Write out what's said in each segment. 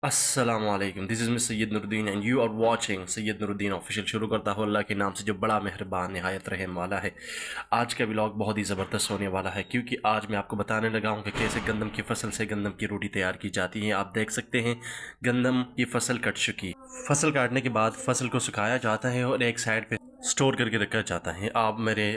अस्सलामुअलैकुम, this is miss Syed Nooruddin and you are watching Syed Nooruddin official. शुरू करता हूँ अल्लाह के नाम से जो बड़ा मेहरबान नहायत रहम वाला है। आज का व्लॉग बहुत ही ज़बरदस्त होने वाला है क्योंकि आज मैं आपको बताने लगा हूँ कि कैसे गंदम की फसल से गंदम की रोटी तैयार की जाती है। आप देख सकते हैं गंदम की फसल कट चुकी। फसल काटने के बाद फसल को सुखाया जाता है और एक साइड पे स्टोर करके रखा जाता है। आप मेरे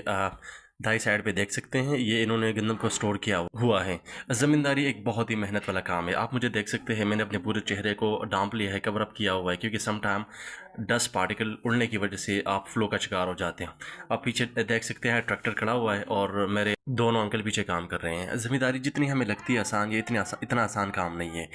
दाई साइड पे देख सकते हैं, ये इन्होंने गंदम को स्टोर किया हुआ है। ज़मींदारी एक बहुत ही मेहनत वाला काम है। आप मुझे देख सकते हैं, मैंने अपने पूरे चेहरे को डांप लिया है, कवर अप किया हुआ है क्योंकि सम टाइम डस्ट पार्टिकल उड़ने की वजह से आप फ्लो का शिकार हो जाते हैं। आप पीछे देख सकते हैं ट्रैक्टर खड़ा हुआ है और मेरे दोनों अंकल पीछे काम कर रहे हैं। ज़मींदारी जितनी हमें लगती है आसान, ये इतना आसान काम नहीं है।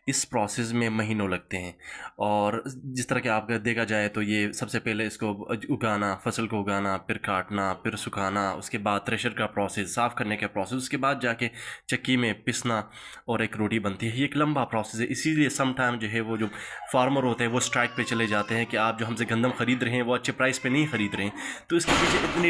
इस प्रोसेस में महीनों लगते हैं और जिस तरह के आप देखा जाए तो ये सबसे पहले इसको उगाना, फसल को उगाना, फिर काटना, फिर सुखाना, उसके बाद थ्रेशर का प्रोसेस, साफ़ करने का प्रोसेस, उसके बाद जाके चक्की में पिसना और एक रोटी बनती है। ये एक लंबा प्रोसेस है, इसीलिए सम टाइम जो है वो जो फार्मर होते हैं वो स्ट्राइक पे चले जाते हैं कि आप जो हमसे गंदम ख़रीद रहे हैं वो अच्छे प्राइस पे नहीं ख़रीद रहे हैं। तो इसके पीछे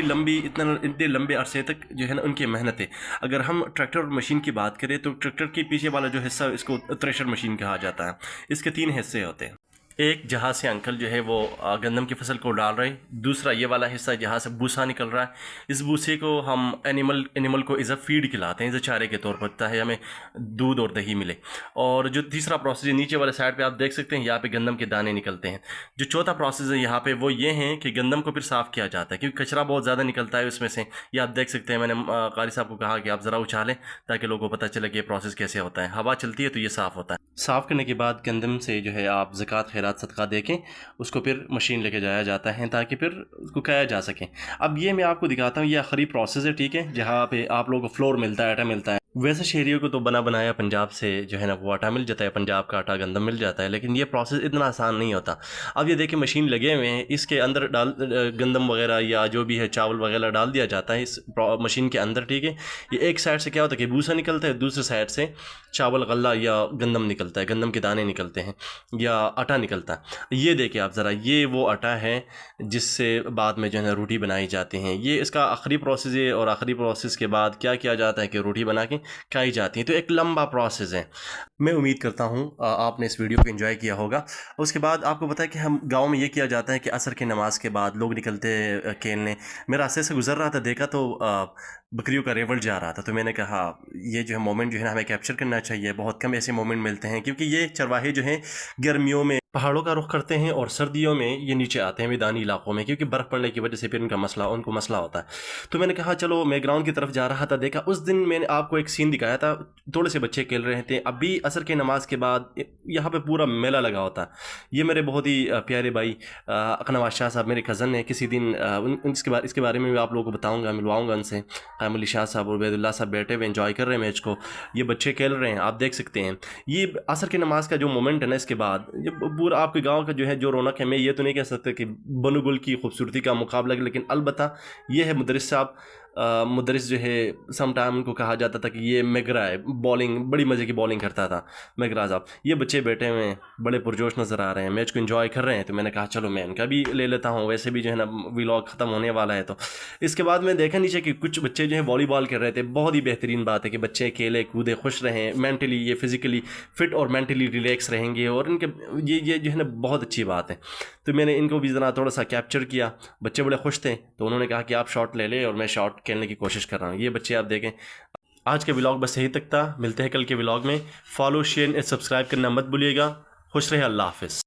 इतने लंबे अरसे तक जो है ना उनकी मेहनत है। अगर हम ट्रैक्टर और मशीन की बात करें तो ट्रैक्टर के पीछे वाला जो हिस्सा इसको थ्रेशर मशीन कहा जाता है। इसके 3 हिस्से होते हैं। एक जहाँ से अंकल जो है वो गंदम की फसल को डाल रहे हैं, दूसरा ये वाला हिस्सा जहाँ से भूसा निकल रहा है। इस भूसे को हम एनिमल को एज अ फीड खिलाते हैं, एज अ चारे के तौर पर, ताकि हमें दूध और दही मिले। और जो तीसरा प्रोसेस है नीचे वाले साइड पे आप देख सकते हैं, यहाँ पे गंदम के दाने निकलते हैं। जो चौथा प्रोसेस है यहाँ पे वो ये है कि गंदम को फिर साफ़ किया जाता है क्योंकि कचरा बहुत ज़्यादा निकलता है उसमें से। ये आप देख सकते हैं, मैंने कारी साहब को कहा कि आप ज़रा उछालें ताकि लोगों को पता चले कि ये प्रोसेस कैसे होता है। हवा चलती है तो ये साफ़ होता है। साफ़ करने के बाद गंदम से जो है आप ज़कात खैरात सदका देके उसको फिर मशीन लेके जाया जाता है ताकि फिर उसको खाया जा सके। अब ये मैं आपको दिखाता हूँ, ये आखिरी प्रोसेस है, ठीक है, जहाँ पे आप लोगों को फ्लोर मिलता है, आटा मिलता है। वैसे शहरियों को तो बना बनाया पंजाब से जो है ना वो आटा मिल जाता है, पंजाब का आटा गंदम मिल जाता है, लेकिन ये प्रोसेस इतना आसान नहीं होता। अब ये देखिए मशीन लगे हुए हैं, इसके अंदर गंदम वगैरह या जो भी है चावल वगैरह डाल दिया जाता है इस मशीन के अंदर, ठीक है। ये एक साइड से क्या होता है कि भूसा निकलता है, दूसरे साइड से चावल गल्ला या गंदम निकलता है, गंदम के दाने निकलते हैं या आटा निकलता है। ये देखिए आप ज़रा, ये वो आटा है जिससे बाद में जो है ना रोटी बनाई जाती हैं। ये इसका आखिरी प्रोसेस है और आखिरी प्रोसेस के बाद क्या किया जाता है कि रोटी बना के खाई जाती है। तो एक लंबा प्रोसेस है। मैं उम्मीद करता हूँ आपने इस वीडियो को एंजॉय किया होगा। उसके बाद आपको पता है कि हम गांव में ये किया जाता है कि असर की नमाज़ के बाद लोग निकलते खेलने। मैं रास्ते से गुजर रहा था, देखा तो बकरियों का रेवड़ जा रहा था, तो मैंने कहा ये जो है मोमेंट जो है ना हमें कैप्चर करना चाहिए। बहुत कम ऐसे मोमेंट मिलते हैं क्योंकि ये चरवाहे जो हैं गर्मियों में पहाड़ों का रुख करते हैं और सर्दियों में ये नीचे आते हैं मैदानी इलाकों में, क्योंकि बर्फ़ पड़ने की वजह से फिर उनको मसला होता है। तो मैंने कहा चलो, मैं ग्राउंड की तरफ जा रहा था, देखा उस दिन मैंने आपको एक सीन दिखाया था, थोड़े से बच्चे खेल रहे थे। अभी असर के नमाज के बाद यहाँ पे पूरा मेला लगा होता है। ये मेरे बहुत ही प्यारे भाई नवाज शाह साहब, मेरे कज़न हैं। किसी दिन इसके बारे में भी आप लोगों को बताऊँगा, मिलवाऊँगा उनसे। कायम शाह साहब और उबैदुल्लाह साहब बैठे हुए एंजॉय कर रहे हैं मैच को, ये बच्चे खेल रहे हैं, आप देख सकते हैं। ये असर की नमाज का जो मोमेंट है ना, इसके बाद ये पूरा आपके गांव का जो है जो रौनक है, मैं ये तो नहीं कह सकता कि बनगुल की खूबसूरती का मुकाबला, लेकिन अलबत्ता ये है मुदरिस साहब। मुदरिस जो है सम टाइम उनको कहा जाता था कि ये मेगरा है, बॉलिंग बड़ी मज़े की बॉलिंग करता था मेगरा साहब। ये बच्चे बैठे हुए हैं, बड़े पुरजोश नज़र आ रहे हैं, मैच को एंजॉय कर रहे हैं। तो मैंने कहा चलो मैं इनका भी ले लेता हूँ, वैसे भी जो है ना व्लॉग ख़त्म होने वाला है। तो इसके बाद मैं देखा नीचे कि कुछ बच्चे जो है वॉलीबॉल खेल रहे थे। बहुत ही बेहतरीन बात है कि बच्चे खेले कूदे, खुश रहें, मेंटली ये फिज़िकली फिट और मेंटली रिलैक्स रहेंगे, और इनके ये जो है ना बहुत अच्छी बात है। तो मैंने इनको भी ज़रा थोड़ा सा कैप्चर किया। बच्चे बड़े खुश थे तो उन्होंने कहा कि आप शॉट ले लें और मैं शॉट खेलने की कोशिश कर रहा हूँ। ये बच्चे आप देखें। आज के व्लॉग बस यही तक था, मिलते हैं कल के व्लॉग में। फॉलो शेयर सब्सक्राइब करना मत भूलिएगा। खुश रहे, अल्लाह हाफ़िज़।